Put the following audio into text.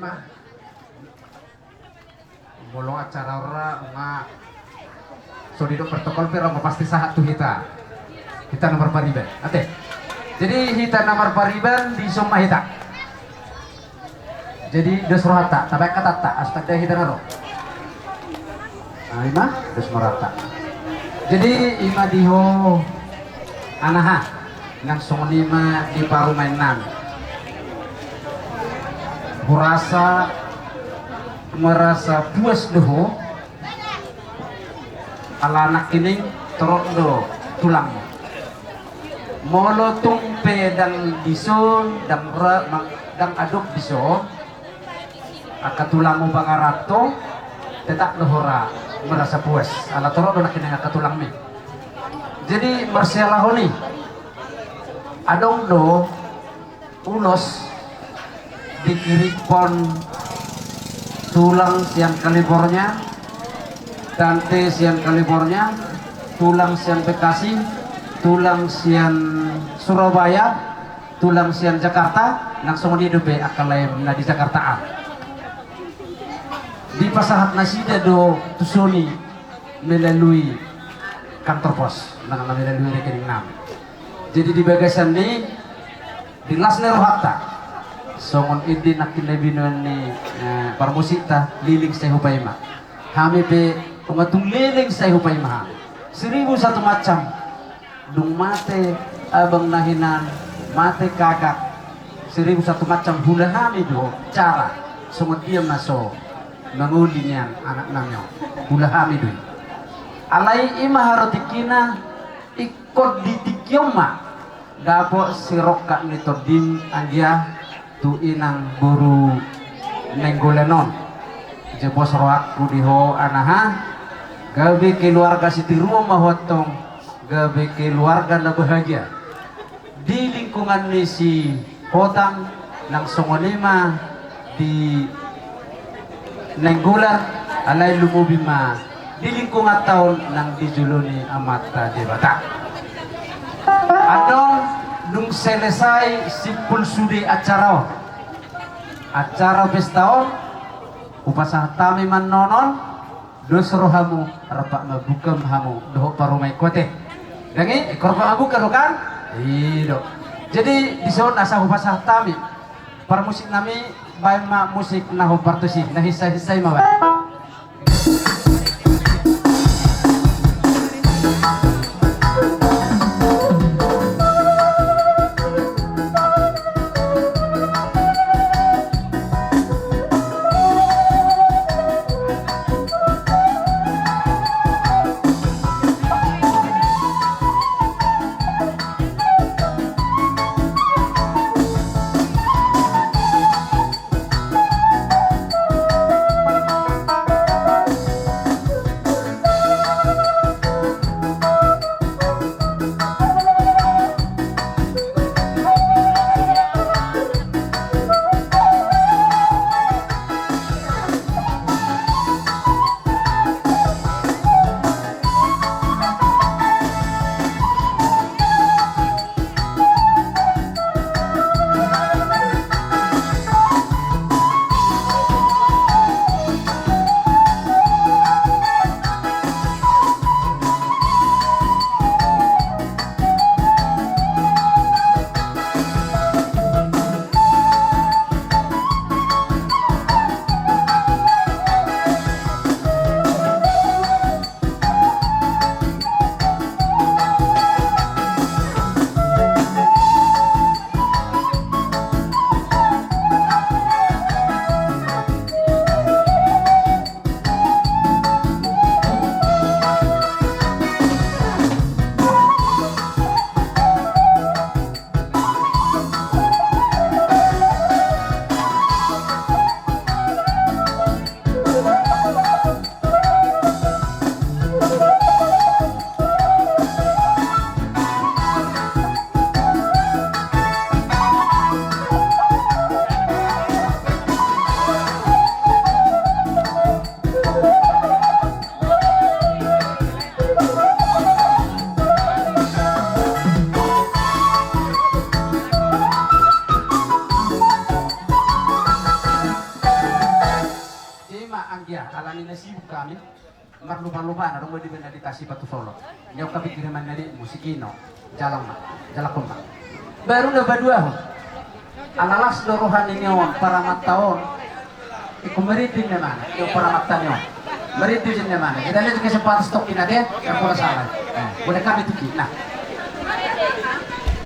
mah bolong acara ora nga so di protokol pero pasti sahat tuh kita nomor pariban ate jadi hita nomor pariban di summa hita jadi desrohata tapi kata tak astagda hita naro ima desmorata jadi ima diho anaha nang songonima di paru mainan merasa puas doho ala anak ini terok do tulang molo tumpe dan diso dan aduk diso aka tulang mo bangarato tetap dohora merasa puas ala terok do nakini aka tulang mi jadi marsialahoni adong do ulos dikiripon tulang siang kalibornya tante siang kalibornya tulang siang Bekasi tulang siang Surabaya tulang siang Jakarta langsung di dobe akalem na di Jakartaan di pasahat nasida do tusoni melalui kantor pos melalui rekening nam jadi di bagasan di lasner hatta songon idi nakin lebinon ni parmusita liling saya hupaima kami be pengatung liling saya hupaima 1001 macam dung mate abang nahinan mate kakak 1001 macam hula kami do cara songon dia maso mengulinya anak namanya hula kami do alai ima harotikina ikut ditikyoma dapo sirokka nitodim andia tu inang buru nenggolenon jebos roak kudiho anaha gabe keluarga siti rumah hotong gabe keluarga na bahagia di lingkungan ni si hotang ng songonima di nenggolar alay lumubima di lingkungan taon ng dijuluni amata di bata adong nung selesai simpul sudi acara pestaon upasaha tami man nonon dosro hamu rapak mabukam hamu doho parumai kote dangi korba abu kan ido jadi di son asa upasaha tami para musik nami bay ma musik naho partusi nahisai ma kami marlupa-lupa na dong di meditasi batu solo nyaw kapikiriman na di musikino jalan jalakon baru na badua alalas dorohan ninyon para mataon ikumeritin naman yung para matanyo meritin naman kita lihat kesempatan stok ini dia yang pula salah boleh kami tuki nah